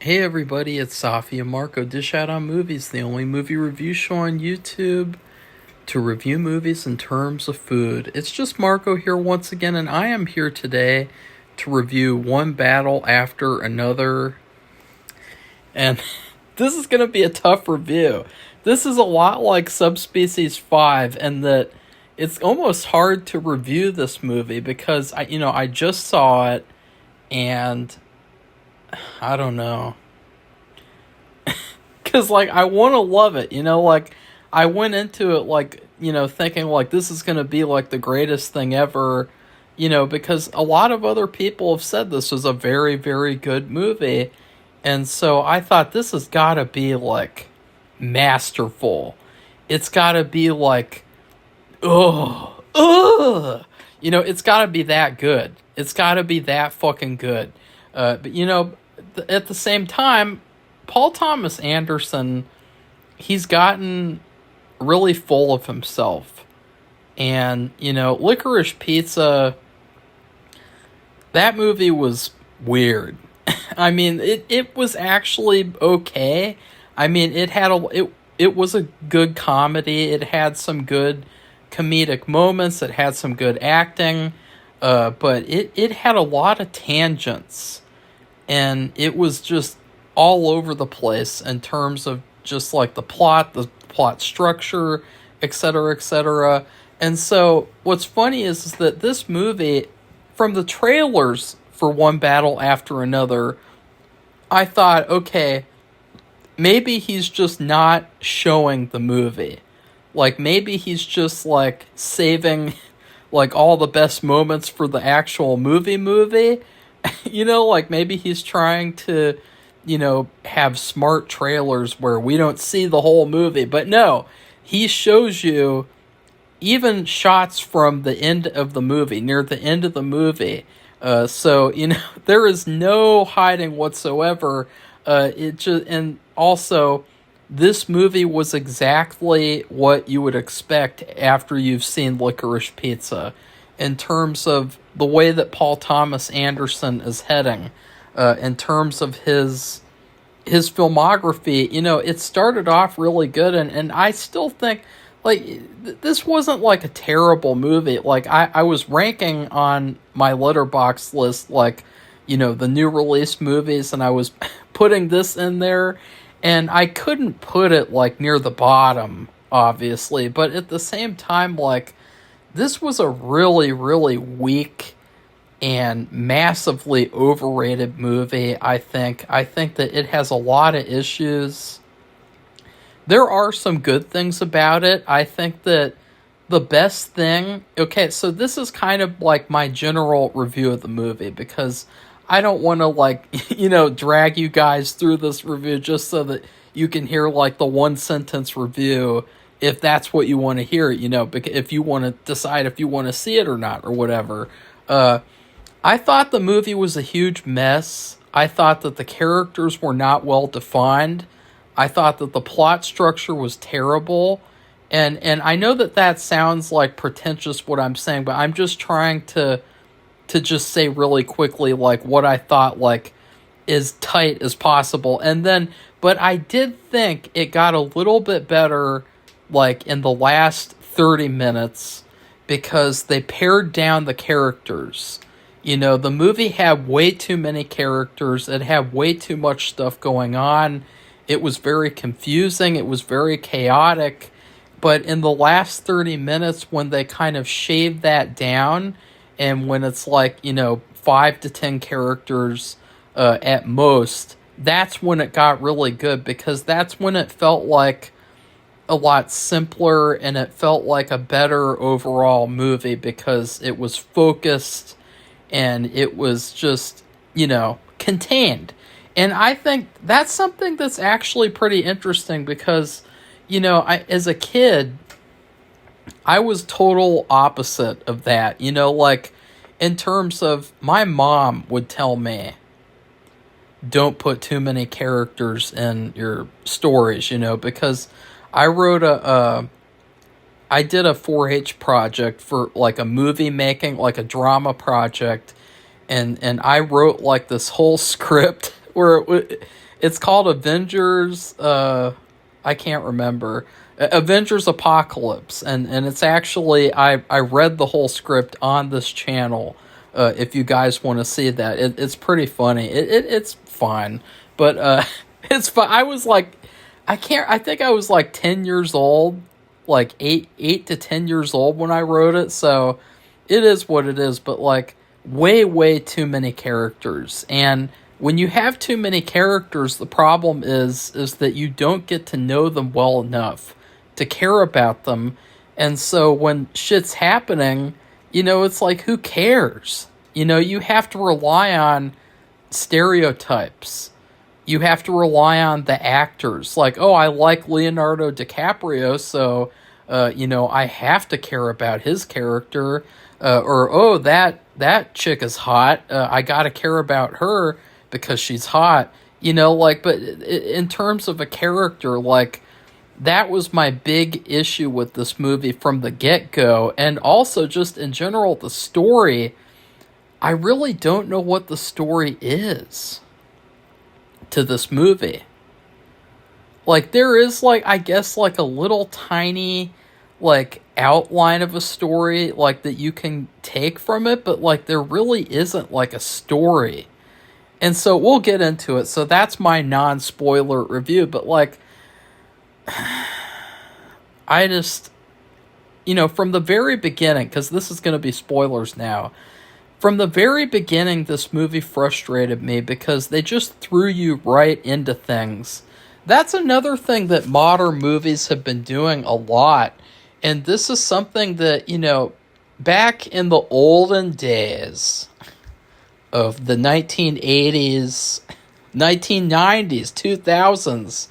Hey everybody, it's Safi and Marco Dish Out on Movies, the only movie review show on YouTube to review movies in terms of food. It's just Marco here once again, and I am here today to review One Battle After Another. And this is going to be a tough review. This is a lot like Subspecies 5, and that it's almost hard to review this movie because I just saw it and I don't know. Because, I want to love it, I went into it, thinking, this is going to be, the greatest thing ever, because a lot of other people have said this was a very, very good movie. And so I thought this has got to be, masterful. It's got to be, ugh, ugh. It's got to be that good. It's got to be that fucking good. But at the same time, Paul Thomas Anderson, he's gotten really full of himself. And, Licorice Pizza, that movie was weird. I mean, it was actually okay. I mean, it was a good comedy. It had some good comedic moments. It had some good acting. But it had a lot of tangents. And it was just all over the place in terms of just the plot structure, etc., etc. And so what's funny is that this movie, from the trailers for One Battle After Another, I thought, okay, maybe he's just not showing the movie. Maybe he's just saving all the best moments for the actual movie. Maybe he's trying to, have smart trailers where we don't see the whole movie. But no, he shows you even shots from the end of the movie, near the end of the movie. So, there is no hiding whatsoever. And also, this movie was exactly what you would expect after you've seen Licorice Pizza, in terms of the way that Paul Thomas Anderson is heading, in terms of his filmography. It started off really good, and I still think this wasn't a terrible movie. I was ranking on my Letterboxd list the new release movies, and I was putting this in there, and I couldn't put it near the bottom, obviously, but at the same time, this was a really, really weak and massively overrated movie, I think. I think that it has a lot of issues. There are some good things about it. I think that the best thing... Okay, so this is kind of my general review of the movie, because I don't want to, drag you guys through this review just so that you can hear, the one-sentence review, if that's what you want to hear, if you want to decide if you want to see it or not, or whatever. I thought the movie was a huge mess. I thought that the characters were not well defined. I thought that the plot structure was terrible. And I know that sounds pretentious, what I'm saying, but I'm just trying to just say really quickly, what I thought, as tight as possible. And then, but I did think it got a little bit better, in the last 30 minutes, because they pared down the characters. The movie had way too many characters. It had way too much stuff going on. It was very confusing. It was very chaotic. But in the last 30 minutes, when they kind of shaved that down, and when it's 5 to 10 characters at most, that's when it got really good, because that's when it felt a lot simpler, and it felt like a better overall movie, because it was focused and it was just, contained. And I think that's something that's actually pretty interesting, because, as a kid, I was total opposite of that. In terms of, my mom would tell me, don't put too many characters in your stories, because I did a 4-H project for a movie making, a drama project, and I wrote this whole script where it's called Avengers. I can't remember. Avengers Apocalypse, and it's actually I read the whole script on this channel. If you guys want to see that, it's pretty funny. It's fine, but it's fun. I was like, I can't. I think I was like 10 years old, like 8 to 10 years old when I wrote it. So it is what it is. But like way too many characters, and when you have too many characters, the problem is that you don't get to know them well enough to care about them. And so when shit's happening, it's like, who cares? You have to rely on stereotypes. You have to rely on the actors. Like, oh, I like Leonardo DiCaprio, so, I have to care about his character. Or, oh, that chick is hot. I gotta care about her because she's hot. But in terms of a character, like, that was my big issue with this movie from the get-go. And also, just in general, the story, I really don't know what the story is to this movie. Like, there is, like, I guess, like, a little tiny, like, outline of a story, like, that you can take from it, but, like, there really isn't, like, a story. And so we'll get into it. So that's my non-spoiler review, but, like, I just, from the very beginning, because this is going to be spoilers now, from the very beginning, this movie frustrated me because they just threw you right into things. That's another thing that modern movies have been doing a lot, and this is something that, back in the olden days of the 1980s, 1990s, 2000s,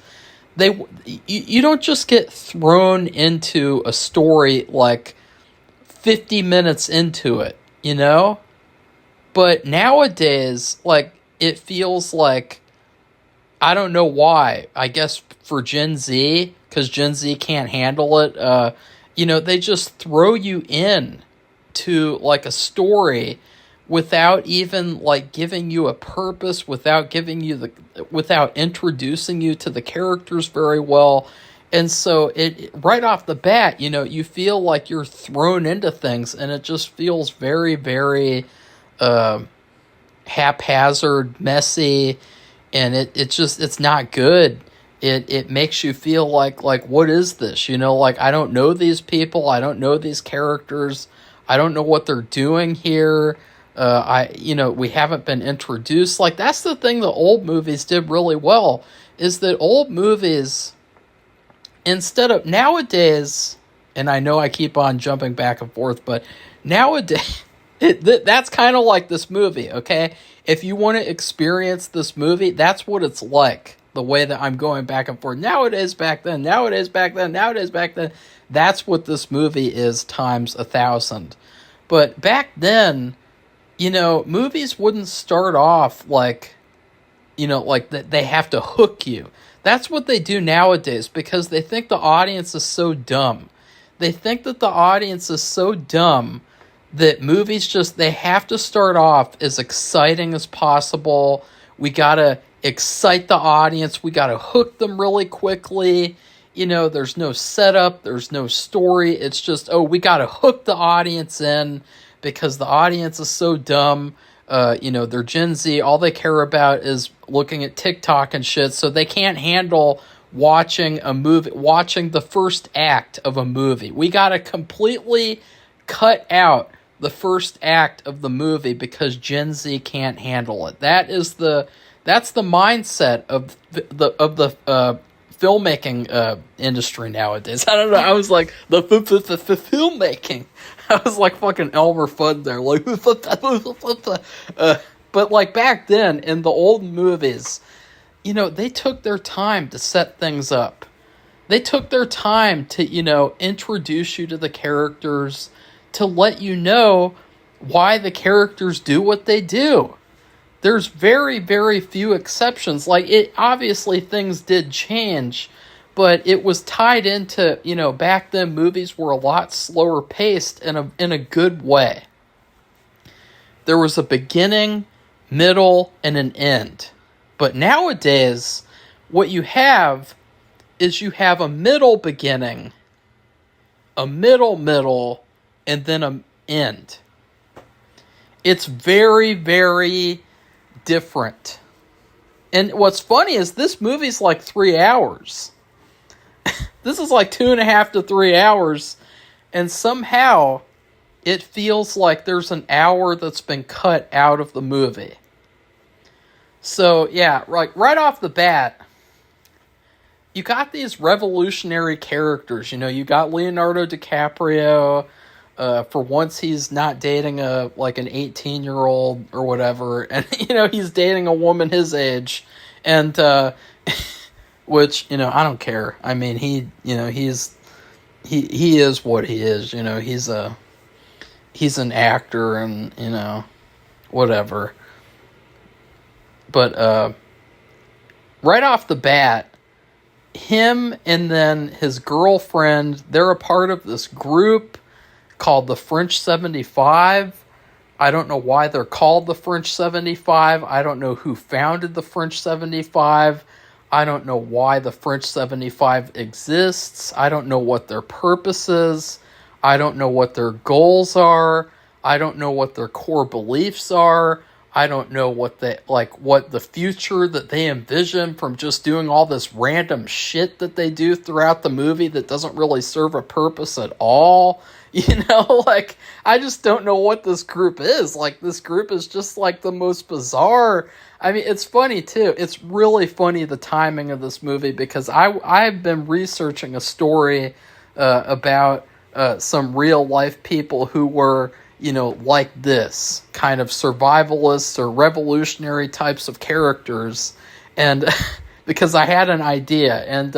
you don't just get thrown into a story like 50 minutes into it, But nowadays, like, it feels like, I don't know why, I guess for Gen Z, because Gen Z can't handle it, they just throw you in to, like, a story without even, like, giving you a purpose, without introducing you to the characters very well. And so it right off the bat, you feel like you're thrown into things, and it just feels very, very haphazard, messy, and it's not good. It makes you feel like what is this? Like, I don't know these people, I don't know these characters, I don't know what they're doing here. We haven't been introduced. Like, that's the thing that old movies did really well, is that old movies, instead of nowadays, and I know I keep on jumping back and forth, but nowadays, that's kind of like this movie, okay? If you want to experience this movie, that's what it's like, the way that I'm going back and forth. Nowadays, back then, nowadays, back then, nowadays, back then. That's what this movie is times 1,000. But back then, movies wouldn't start off like, like that they have to hook you. That's what they do nowadays because they think the audience is so dumb. They think that the audience is so dumb that movies they have to start off as exciting as possible. We gotta excite the audience. We gotta hook them really quickly. There's no setup. There's no story. It's just, we gotta hook the audience in, because the audience is so dumb. They're Gen Z. All they care about is looking at TikTok and shit, so they can't handle watching the first act of a movie. We gotta completely cut out the first act of the movie because Gen Z can't handle it. That's the mindset of the filmmaking industry nowadays. I don't know. I was like, the filmmaking. I was like fucking Elmer Fudd there. Like, but like back then in the old movies, they took their time to set things up. They took their time to, introduce you to the characters, to let you know why the characters do what they do. There's very, very few exceptions. Like, it obviously things did change, but it was tied into, back then movies were a lot slower paced in a good way. There was a beginning, middle, and an end. But nowadays, what you have is you have a middle beginning, a middle, and then an end. It's very, very different. And what's funny is this movie's like 3 hours. This is like 2.5 to 3 hours. And somehow it feels like there's an hour that's been cut out of the movie. So, yeah, right off the bat, you got these revolutionary characters. You got Leonardo DiCaprio. For once, he's not dating an 18-year-old or whatever, and he's dating a woman his age, and which I don't care. I mean, he is what he is. He's an actor, and whatever. But right off the bat, him and then his girlfriend, they're a part of this group called the French 75. I don't know why they're called the French 75. I don't know who founded the French 75. I don't know why the French 75 exists. I don't know what their purpose is. I don't know what their goals are. I don't know what their core beliefs are. I don't know what the future that they envision from just doing all this random shit that they do throughout the movie that doesn't really serve a purpose at all. I just don't know what this group is. This group is just the most bizarre. I mean, it's funny too. It's really funny, the timing of this movie, because I've been researching a story about some real life people who were like this kind of survivalists or revolutionary types of characters, and because I had an idea, and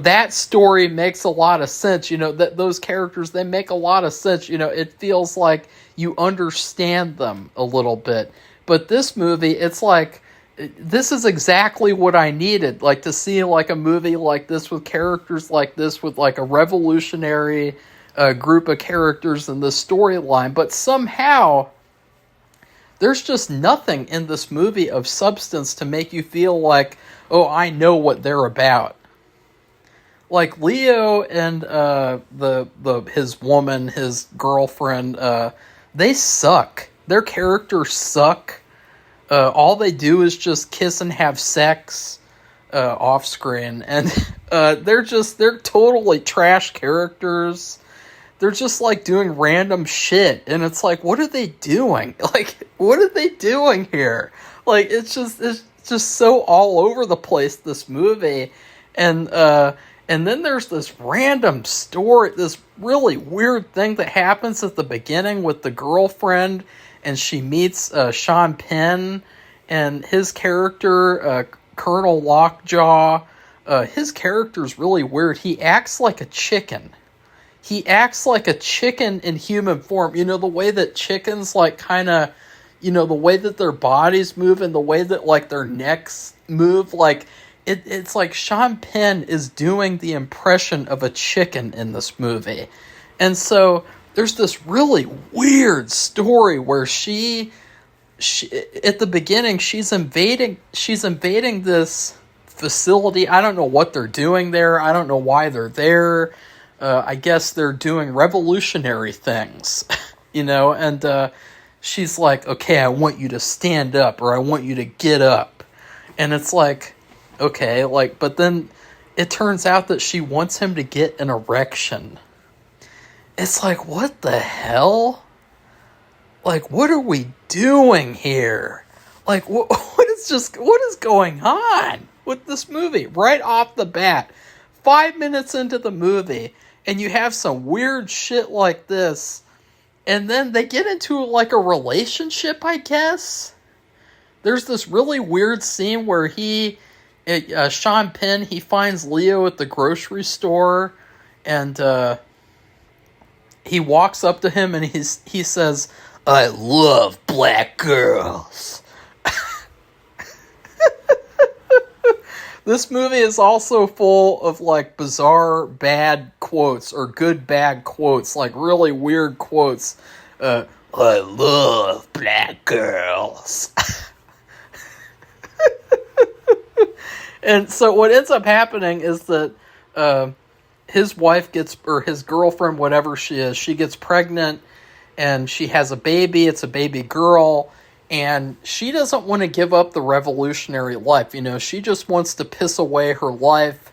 that story makes a lot of sense. That those characters, they make a lot of sense. It feels like you understand them a little bit. But this movie, it's like, this is exactly what I needed, to see a movie like this with characters like this, with a revolutionary group of characters in the storyline. But somehow there's just nothing in this movie of substance to make you feel like, oh, I know what they're about. Leo and his woman, his girlfriend, they suck. Their characters suck. All they do is just kiss and have sex off screen, and they're totally trash characters. They're just doing random shit, and it's what are they doing? What are they doing here? It's just so all over the place, this movie. And then there's this random story, this really weird thing that happens at the beginning with the girlfriend, and she meets Sean Penn, and his character, Colonel Lockjaw. His character's really weird. He acts like a chicken. He acts like a chicken in human form. The way that chickens the way that their bodies move, and the way that their necks move, it's like Sean Penn is doing the impression of a chicken in this movie. And so there's this really weird story where she at the beginning, she's invading this facility. I don't know what they're doing there. I don't know why they're there. I guess they're doing revolutionary things, and she's like, okay, I want you to stand up, or I want you to get up. And it's okay, but then it turns out that she wants him to get an erection. It's what the hell? What are we doing here? What is going on with this movie right off the bat? 5 minutes into the movie, and you have some weird shit like this, and then they get into a relationship, I guess. There's this really weird scene where Sean Penn, he finds Leo at the grocery store, and he walks up to him and he says, "I love black girls." This movie is also full of bizarre bad quotes, or good bad quotes, really weird quotes. I love black girls. And so what ends up happening is that his wife gets, or his girlfriend, whatever she is, she gets pregnant and she has a baby. It's a baby girl. And she doesn't want to give up the revolutionary life. You know, she just wants to piss away her life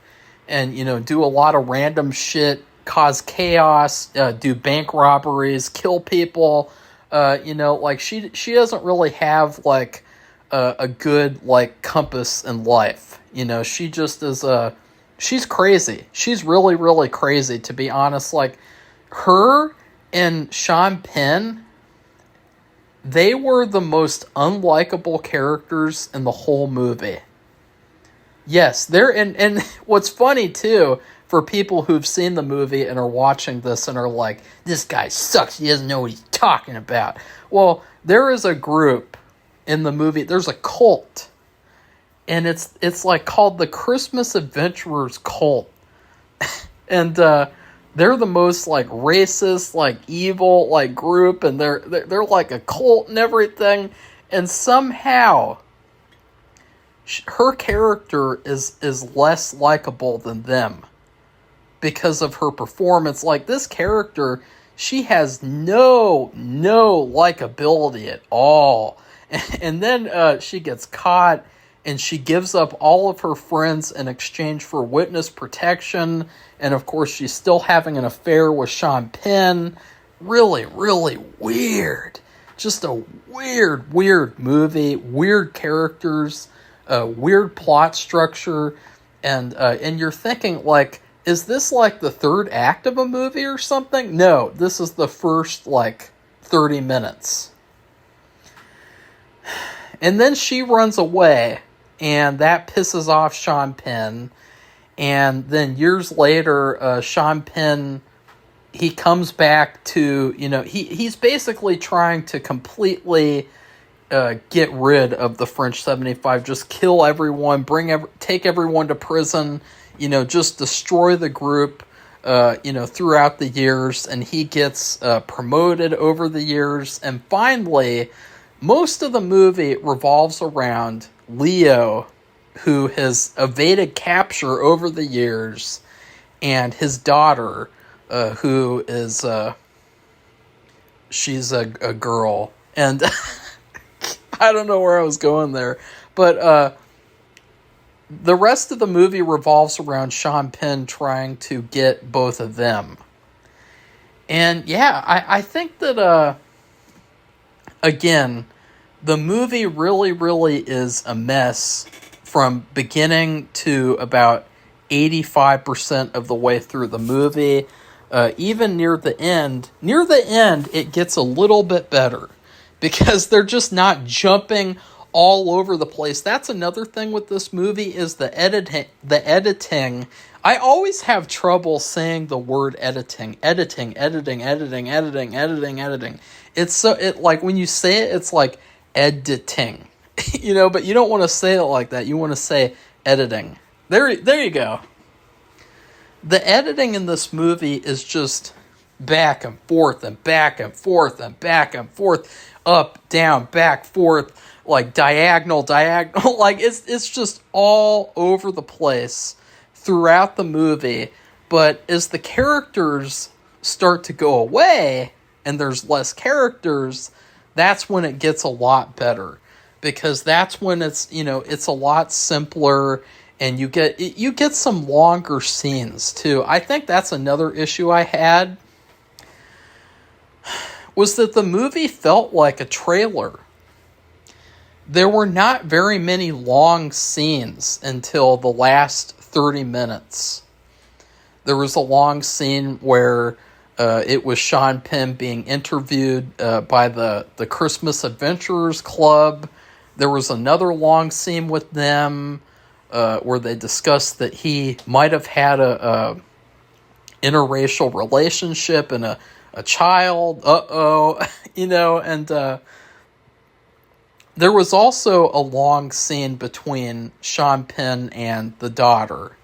and, you know, do a lot of random shit, cause chaos, do bank robberies, kill people. You know, like she doesn't really have like a good like compass in life. You know, she just is she's crazy. She's really, really crazy, to be honest. Like her and Sean Penn, they were the most unlikable characters in the whole movie. Yes, they're and what's funny too, for people who've seen the movie and are watching this and are like, this guy sucks, he doesn't know what he's talking about. Well, there is a group in the movie, there's a cult, and it's like called the Christmas Adventurers Cult. And they're the most like racist, like evil, like group, and they're like a cult and everything. And somehow her character is less likable than them because of her performance. Like this character, she has no likability at all. And then she gets caught and she gives up all of her friends in exchange for witness protection. And of course, she's still having an affair with Sean Penn. Really, really weird. Just a weird movie. Weird characters. Weird plot structure. And you're thinking, like, is this like the third act of a movie or something? No, this is the first, like, 30 minutes. And then she runs away, and that pisses off Sean Penn. And then years later, Sean Penn, he comes back to, you know, he's basically trying to completely get rid of the French 75, just kill everyone, take everyone to prison, you know, just destroy the group, you know, throughout the years. And he gets promoted over the years. And finally, most of the movie revolves around Leo, who has evaded capture over the years, and his daughter, who is, she's a girl. And I don't know where I was going there. But the rest of the movie revolves around Sean Penn trying to get both of them. And yeah, I think that, again, the movie really, really is a mess from beginning to about 85% of the way through the movie. Even near the end, it gets a little bit better because they're just not jumping all over the place. That's another thing with this movie is the editing. I always have trouble saying the word editing. Editing. It's so, like when you say it, it's like editing, you know, but you don't want to say it like that. You want to say editing. There you go. The editing in this movie is just back and forth and back and forth and back and forth, up, down, back, forth, like diagonal, like it's just all over the place throughout the movie. But as the characters start to go away and there's less characters, that's when it gets a lot better, because that's when it's, you know, it's a lot simpler, and you get some longer scenes too. I think that's another issue I had, was that the movie felt like a trailer. There were not very many long scenes until the last 30 minutes. There was a long scene where it was Sean Penn being interviewed by the Christmas Adventurers Club. There was another long scene with them where they discussed that he might have had a interracial relationship and a child. You know, and there was also a long scene between Sean Penn and the daughter.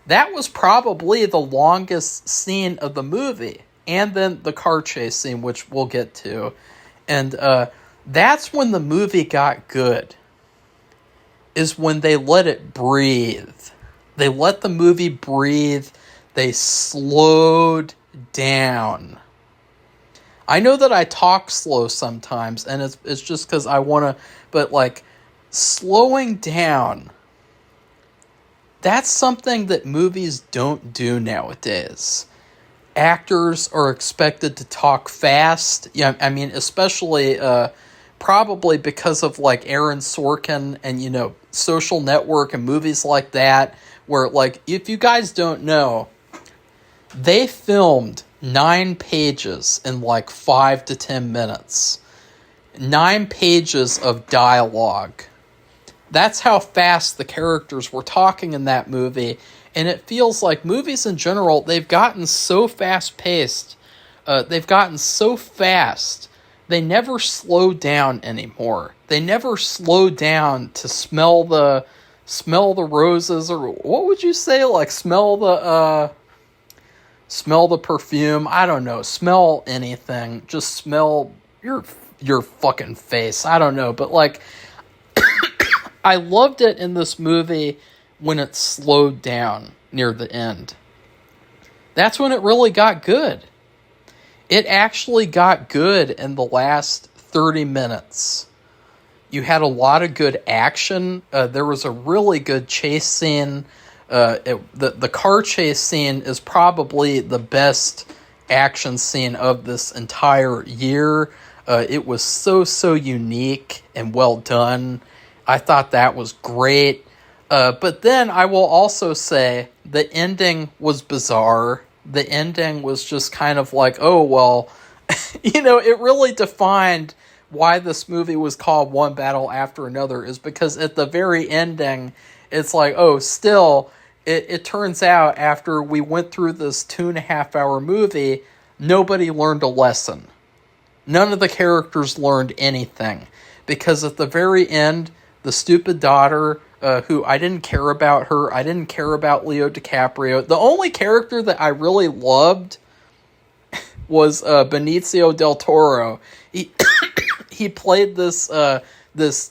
That was probably the longest scene of the movie. And then the car chase scene, which we'll get to. And that's when the movie got good. is when they let it breathe. They let the movie breathe. They slowed down. I know that I talk slow sometimes, and it's just because I want to, but like, slowing down, that's something that movies don't do nowadays. Actors are expected to talk fast. Yeah, I mean, especially probably because of like Aaron Sorkin and, you know, Social Network and movies like that, where, like, if you guys don't know, they filmed 9 pages in like 5 to 10 minutes. 9 pages of dialogue. That's how fast the characters were talking in that movie. And it feels like movies in general, they've gotten so fast-paced. They've gotten so fast. They never slow down anymore. They never slow down to smell the roses, or what would you say? Like, smell the perfume. I don't know. Smell anything. Just smell your fucking face. I don't know. But, like, I loved it in this movie when it slowed down near the end. That's when it really got good. It actually got good in the last 30 minutes. You had a lot of good action. There was a really good chase scene. The car chase scene is probably the best action scene of this entire year. It was so unique and well done. I thought that was great. But then I will also say the ending was bizarre. The ending was just kind of like, oh, well, you know, it really defined why this movie was called One Battle After Another, is because at the very ending, it's like, oh, still, it turns out after we went through this 2.5-hour movie, nobody learned a lesson. None of the characters learned anything. Because at the very end, the stupid daughter, who I didn't care about her. I didn't care about Leo DiCaprio. The only character that I really loved was Benicio del Toro. He played this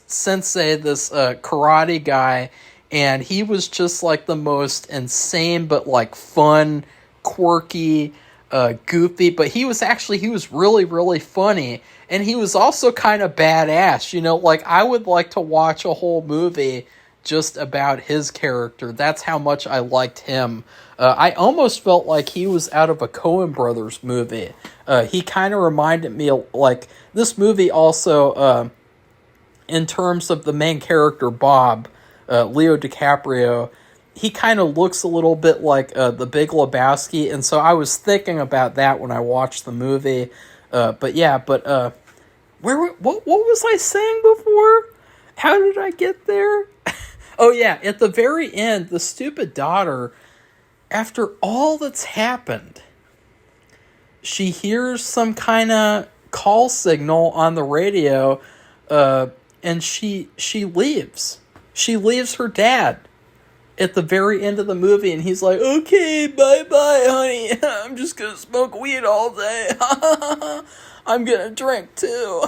sensei, this karate guy, and he was just like the most insane but like fun, quirky, goofy. But he was really, really funny. And he was also kind of badass, you know, like I would like to watch a whole movie just about his character. That's how much I liked him. I almost felt like he was out of a Coen Brothers movie. He kind of reminded me of, like, this movie also, in terms of the main character, Bob, Leo DiCaprio, he kind of looks a little bit like The Big Lebowski, and so I was thinking about that when I watched the movie. What was I saying before? How did I get there? Oh yeah, at the very end, the stupid daughter, after all that's happened, she hears some kind of call signal on the radio, and she leaves. She leaves her dad at the very end of the movie, and he's like, okay, bye-bye, honey. I'm just gonna smoke weed all day. I'm gonna drink, too.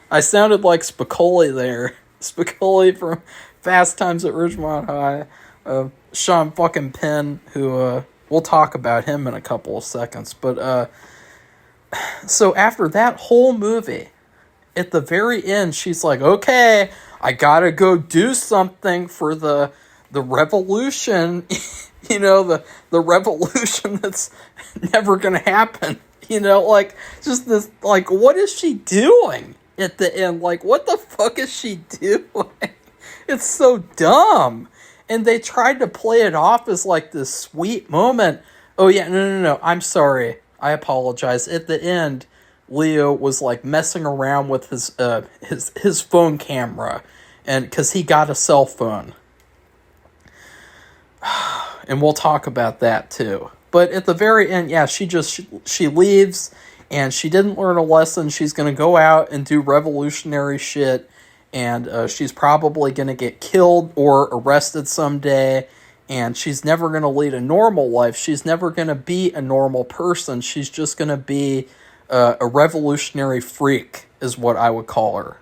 I sounded like Spicoli there. Spicoli from Fast Times at Ridgemont High. Sean fucking Penn, who, we'll talk about him in a couple of seconds. But, so after that whole movie, at the very end, she's like, okay, I gotta go do something for the revolution, you know, the revolution that's never gonna happen. You know, like, just this, like, what is she doing at the end? Like, what the fuck is she doing? It's so dumb. And they tried to play it off as, like, this sweet moment. Oh, yeah, no, I'm sorry. I apologize. At the end, Leo was, like, messing around with his phone camera, and because he got a cell phone. And we'll talk about that, too. But at the very end, yeah, she leaves, and she didn't learn a lesson. She's going to go out and do revolutionary shit, and she's probably going to get killed or arrested someday, and she's never going to lead a normal life. She's never going to be a normal person. She's just going to be a revolutionary freak, is what I would call her.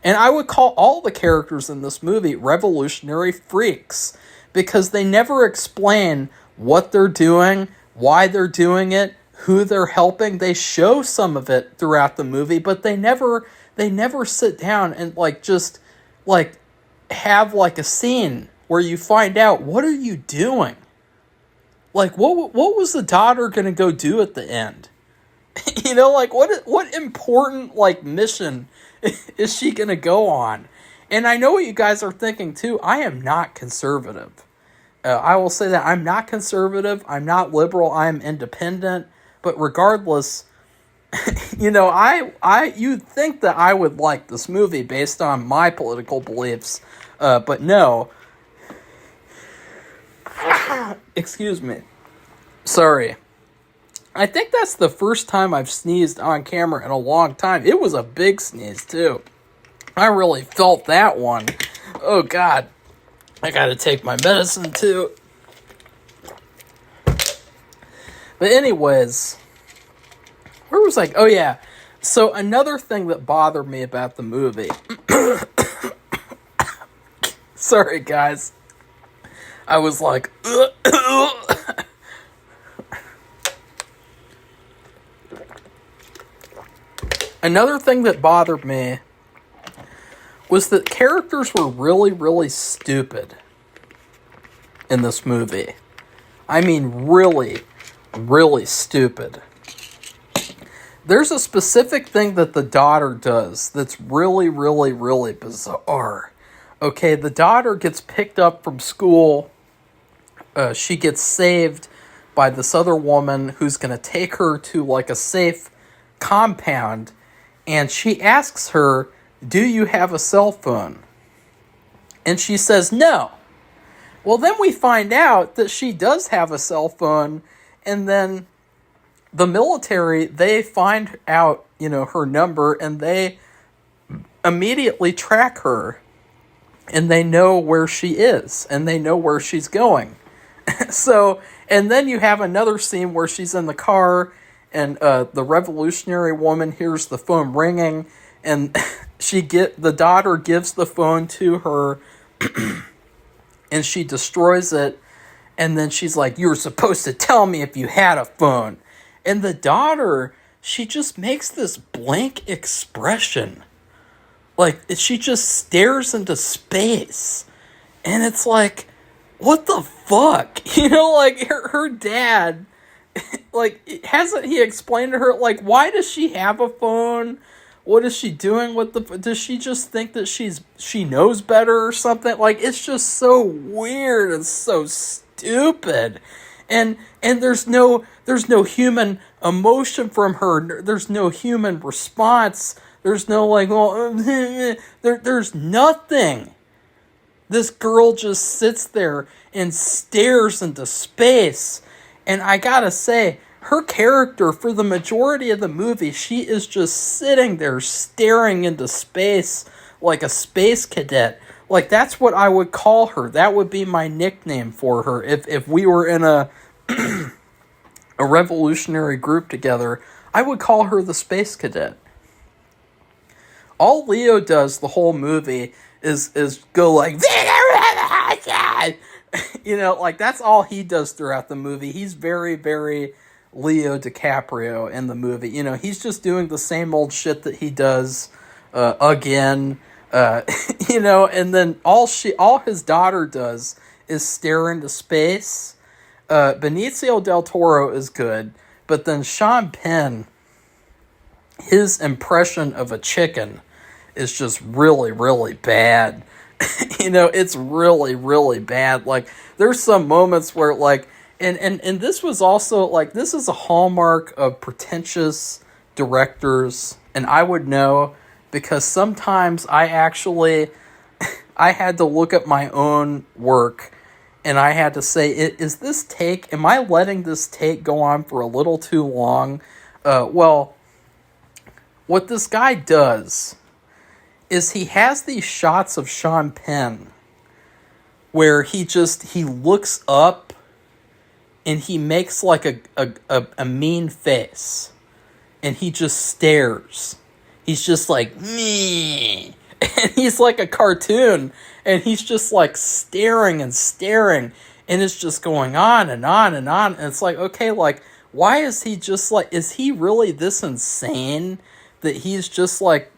And I would call all the characters in this movie revolutionary freaks because they never explain what they're doing, why they're doing it, who they're helping. They show some of it throughout the movie, but they never sit down and just have a scene where you find out, what are you doing? What was the daughter going to go do at the end? What important mission is she going to go on? And I know what you guys are thinking too. I am not conservative. I will say that I'm not conservative. I'm not liberal. I'm independent. But regardless, you'd think that I would like this movie based on my political beliefs. But no. Excuse me. Sorry. I think that's the first time I've sneezed on camera in a long time. It was a big sneeze, too. I really felt that one. Oh, God. I gotta take my medicine, too. But anyways, where was I? Oh, yeah. So another thing that bothered me about the movie. Sorry, guys. I was like... Another thing that bothered me was that characters were really, really stupid in this movie. I mean, really, really stupid. There's a specific thing that the daughter does that's really, really, really bizarre. Okay, the daughter gets picked up from school. She gets saved by this other woman who's going to take her to a safe compound. And she asks her, do you have a cell phone? And she says no. Well, then we find out that she does have a cell phone. And then the military, they find out, her number. And they immediately track her. And they know where she is. And they know where she's going. And then you have another scene where she's in the car. And the revolutionary woman hears the phone ringing, and the daughter gives the phone to her, and she destroys it. And then she's like, "You were supposed to tell me if you had a phone." And the daughter, she just makes this blank expression, she just stares into space, and it's like, what the fuck, her dad. Hasn't he explained to her, why does she have a phone? What is she doing with does she just think that she knows better or something? It's just so weird and so stupid. And there's no human emotion from her. There's no human response. There's no, there's nothing. This girl just sits there and stares into space. And I gotta say, her character, for the majority of the movie, she is just sitting there staring into space like a space cadet. That's what I would call her. That would be my nickname for her. If we were in a revolutionary group together, I would call her the space cadet. All Leo does the whole movie is go that's all he does throughout the movie. He's very, very Leo DiCaprio in the movie. He's just doing the same old shit that he does again. And then all his daughter does is stare into space. Benicio del Toro is good, but then Sean Penn, his impression of a chicken is just really, really bad. It's really, really bad. There's some moments where, and this was also, this is a hallmark of pretentious directors, and I would know, because sometimes I had to look at my own work, and I had to say, am I letting this take go on for a little too long? Well, what this guy does is he has these shots of Sean Penn where he looks up and he makes a mean face and he just stares. He's just like, me. And he's like a cartoon, and he's just like staring and staring, and it's just going on and on and on. And it's like, okay, like, why is he just like, is he really this insane that he's just like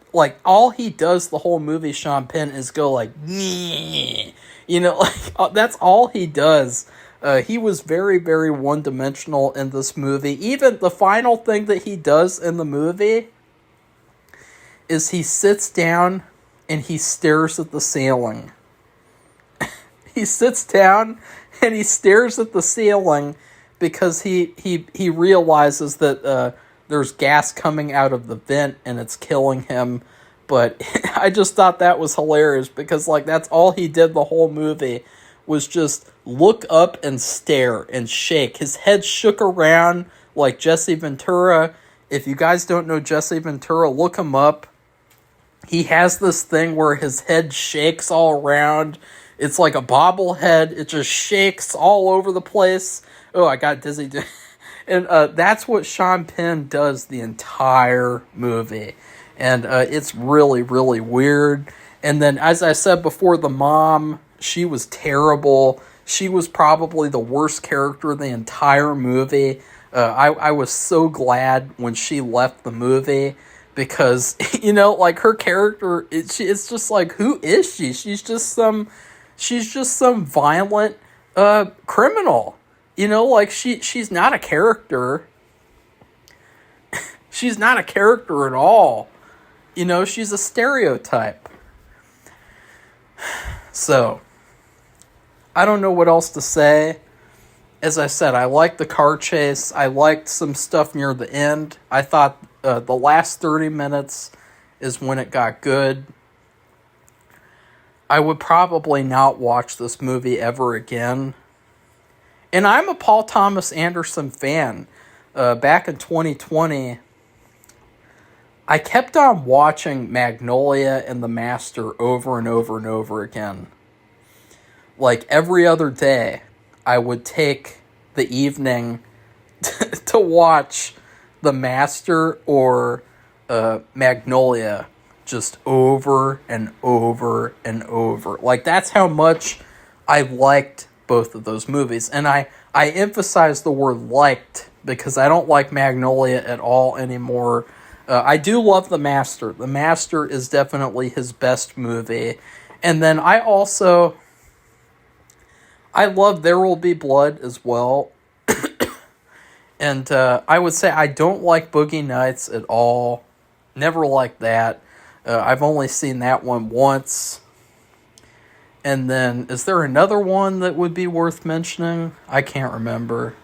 all he does the whole movie, Sean Penn, is go like, "Nyeh." You know, like that's all he does. He was very, very one-dimensional in this movie. Even the final thing that he does in the movie is he sits down and he stares at the ceiling. He sits down and he stares at the ceiling because he realizes that there's gas coming out of the vent and it's killing him. But I just thought that was hilarious because, like, that's all he did the whole movie was just look up and stare and shake. His head shook around like Jesse Ventura. If you guys don't know Jesse Ventura, look him up. He has this thing where his head shakes all around. It's like a bobblehead. It just shakes all over the place. Oh, I got dizzy. And that's what Sean Penn does the entire movie. And it's really, really weird. And then, as I said before, the mom, she was terrible. She was probably the worst character in the entire movie. I was so glad when she left the movie because, you know, like her character, it's just like, who is she? She's just some violent criminal. You know, like she's not a character. She's not a character at all. You know, she's a stereotype. So, I don't know what else to say. As I said, I liked the car chase. I liked some stuff near the end. I thought the last 30 minutes is when it got good. I would probably not watch this movie ever again. And I'm a Paul Thomas Anderson fan. Back in 2020, I kept on watching Magnolia and The Master over and over and over again. Like every other day, I would take the evening to watch The Master or Magnolia just over and over and over. Like, that's how much I liked both of those movies. And I emphasize the word liked because I don't like Magnolia at all anymore. I do love The Master. The Master is definitely his best movie. And then I love There Will Be Blood as well. And I would say I don't like Boogie Nights at all. Never liked that. I've only seen that one once. And then, is there another one that would be worth mentioning? I can't remember.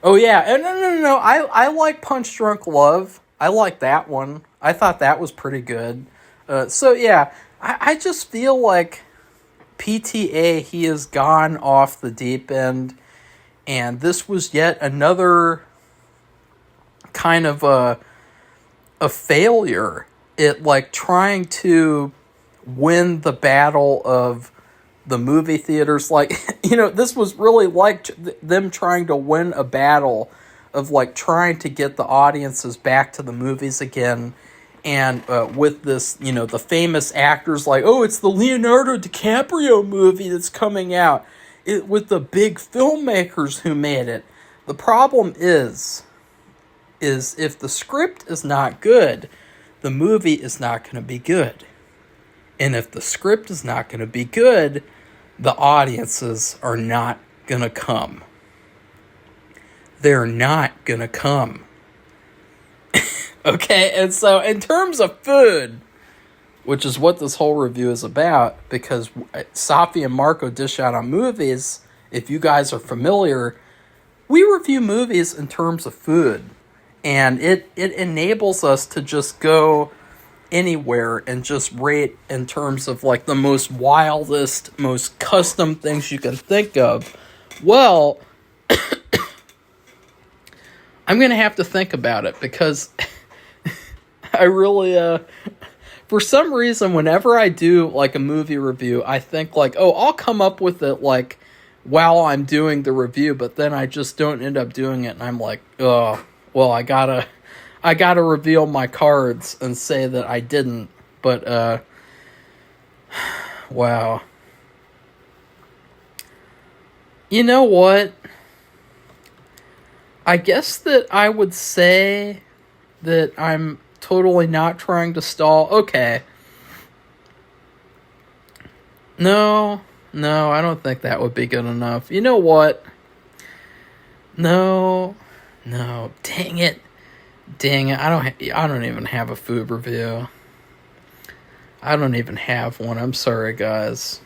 Oh yeah, no. I like Punch Drunk Love. I like that one. I thought that was pretty good. So yeah, I just feel like PTA, he has gone off the deep end. And this was yet another kind of a failure at like trying to win the battle of the movie theaters. Like, you know, this was really like them trying to win a battle of like trying to get the audiences back to the movies again. And with this, you know, the famous actors like, oh, it's the Leonardo DiCaprio movie that's coming out. With the big filmmakers who made it. The problem is if the script is not good, the movie is not going to be good. And if the script is not going to be good, the audiences are not going to come. They're not going to come. Okay, and so in terms of food, which is what this whole review is about, because Safi and Marco Dish Out on Movies, if you guys are familiar, we review movies in terms of food. And it enables us to just go anywhere and just rate in terms of like the most wildest, most custom things you can think of. Well, I'm going to have to think about it because I really... For some reason, whenever I do, like, a movie review, I think, like, oh, I'll come up with it, like, while I'm doing the review, but then I just don't end up doing it, and I'm like, oh, well, I gotta reveal my cards and say that I didn't But wow. You know what? I guess that I would say that I'm totally not trying to stall. Okay. No, I don't think that would be good enough. You know what? No, dang it. I don't even have a food review. I don't even have one. I'm sorry, guys.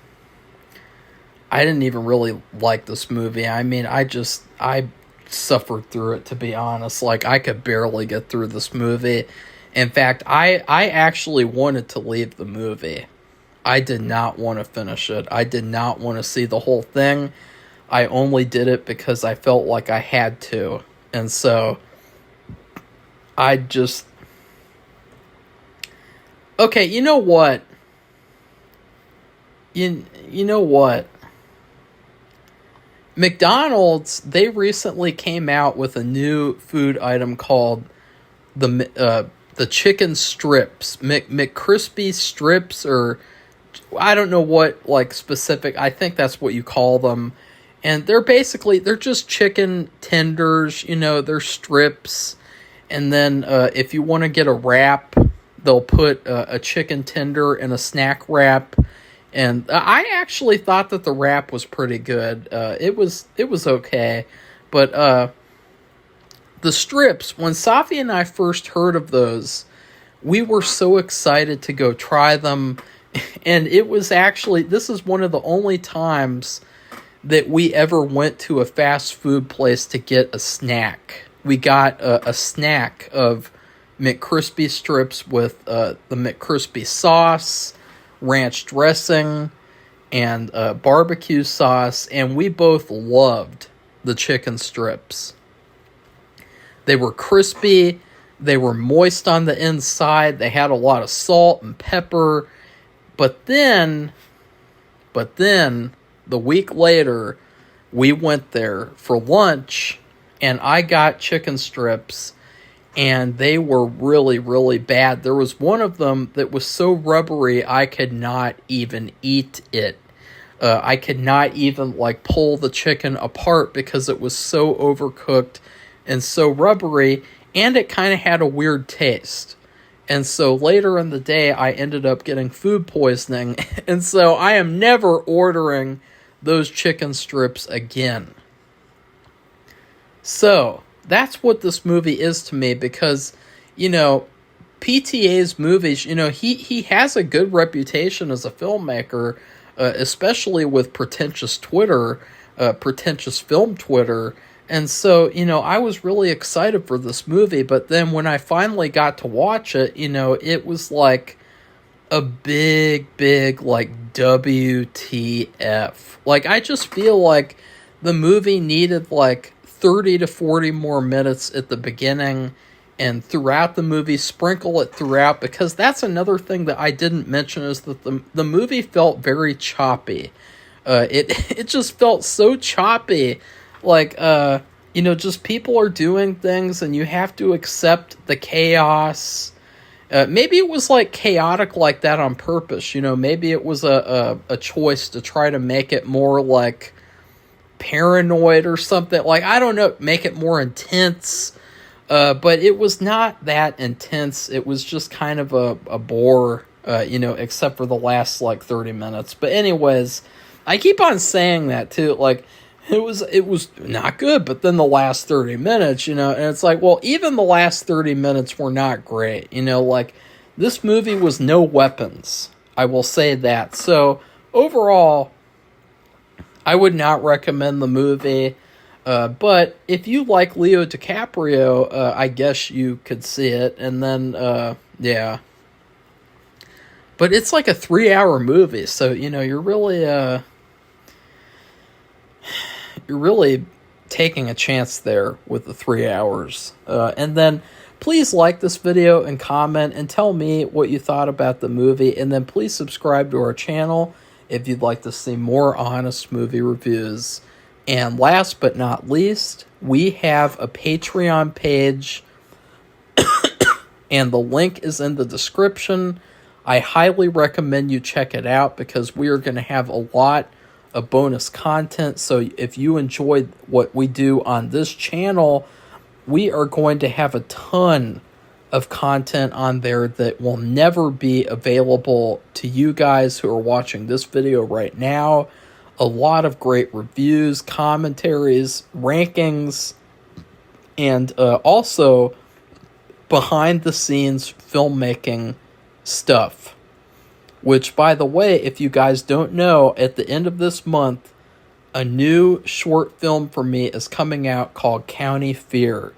I didn't even really like this movie. I mean, I suffered through it, to be honest. Like, I could barely get through this movie. In fact, I actually wanted to leave the movie. I did not want to finish it. I did not want to see the whole thing. I only did it because I felt like I had to. And so, I just... Okay, you know what? You know what? McDonald's, they recently came out with a new food item called the chicken strips, McCrispy strips, or I don't know what like specific. I think that's what you call them, and they're just chicken tenders. You know, they're strips, and then if you want to get a wrap, they'll put a chicken tender in a snack wrap. And I actually thought that the wrap was pretty good. It was okay, but the strips. When Safi and I first heard of those, we were so excited to go try them, and it was actually this is one of the only times that we ever went to a fast food place to get a snack. We got a snack of McCrispy strips with the McCrispy sauce, ranch dressing, and barbecue sauce, and we both loved the chicken strips. They were crispy, they were moist on the inside, they had a lot of salt and pepper, but then, the week later, we went there for lunch, and I got chicken strips, and they were really, really bad. There was one of them that was so rubbery, I could not even eat it. I could not even, like, pull the chicken apart because it was so overcooked and so rubbery, and it kind of had a weird taste. And so later in the day, I ended up getting food poisoning, and so I am never ordering those chicken strips again. So that's what this movie is to me, because, you know, PTA's movies, you know, he has a good reputation as a filmmaker, especially with pretentious Twitter, pretentious film Twitter. And so, you know, I was really excited for this movie, but then when I finally got to watch it, you know, it was like a big, like, WTF. Like, I just feel like the movie needed, like, 30 to 40 more minutes at the beginning and throughout the movie, sprinkle it throughout, because that's another thing that I didn't mention is that the movie felt very choppy. It just felt so choppy, like, you know, just people are doing things and you have to accept the chaos. Maybe it was like chaotic like that on purpose, you know, maybe it was a choice to try to make it more like paranoid or something, like, I don't know, make it more intense, but it was not that intense. It was just kind of a bore, you know, except for the last like 30 minutes. But anyways, I keep on saying that too, like, it was not good, but then the last 30 minutes, you know, and it's like, well, even the last 30 minutes were not great, you know, like, this movie was no weapons, I will say that. So overall, I would not recommend the movie, but if you like Leo DiCaprio, I guess you could see it, and then, yeah. But it's like a 3-hour movie, so, you know, you're really taking a chance there with the 3 hours. And then, please like this video and comment and tell me what you thought about the movie, and then please subscribe to our channel if you'd like to see more honest movie reviews. And last but not least, we have a Patreon page, and the link is in the description. I highly recommend you check it out because we are going to have a lot of bonus content. So if you enjoy what we do on this channel, we are going to have a ton of content on there that will never be available to you guys who are watching this video right now. A lot of great reviews, commentaries, rankings, and also behind the scenes filmmaking stuff. Which, by the way, if you guys don't know, at the end of this month, a new short film for me is coming out called County Fear.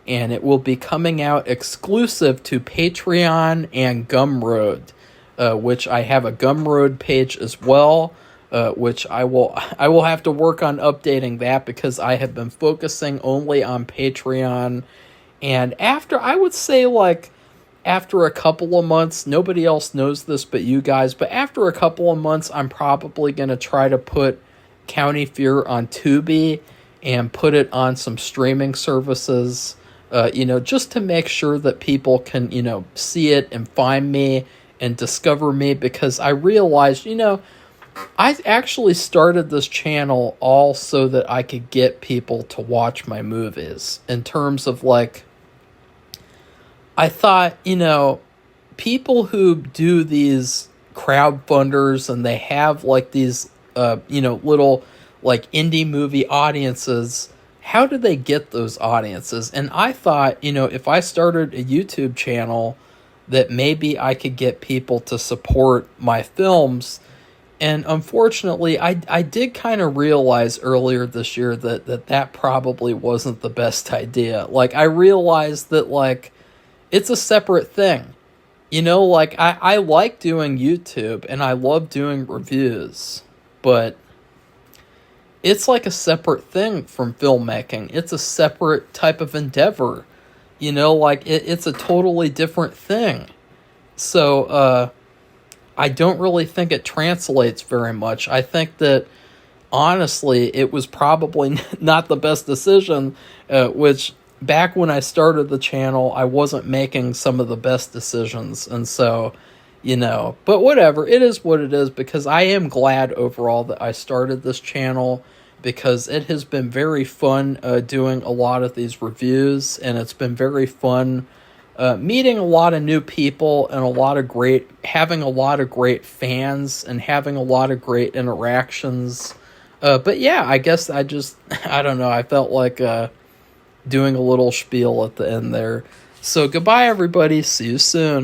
And it will be coming out exclusive to Patreon and Gumroad, which I have a Gumroad page as well, which I will have to work on updating that because I have been focusing only on Patreon. And I would say after a couple of months, nobody else knows this but you guys, but after a couple of months, I'm probably going to try to put County Fear on Tubi and put it on some streaming services, just to make sure that people can, see it and find me and discover me, because I realized, I actually started this channel all so that I could get people to watch my movies, in terms of I thought, people who do these crowdfunders and they have these, little indie movie audiences, how do they get those audiences? And I thought, if I started a YouTube channel, that maybe I could get people to support my films. And unfortunately, I did kind of realize earlier this year that probably wasn't the best idea. I realized that, it's a separate thing. I like doing YouTube and I love doing reviews, but it's a separate thing from filmmaking. It's a separate type of endeavor. It's a totally different thing. So, I don't really think it translates very much. I think that, honestly, it was probably not the best decision, which, back when I started the channel, I wasn't making some of the best decisions. And so, but whatever, it is what it is, because I am glad overall that I started this channel, because it has been very fun doing a lot of these reviews, and it's been very fun meeting a lot of new people and having a lot of great fans and having a lot of great interactions. But yeah, I guess I don't know, I felt like doing a little spiel at the end there. So goodbye, everybody. See you soon.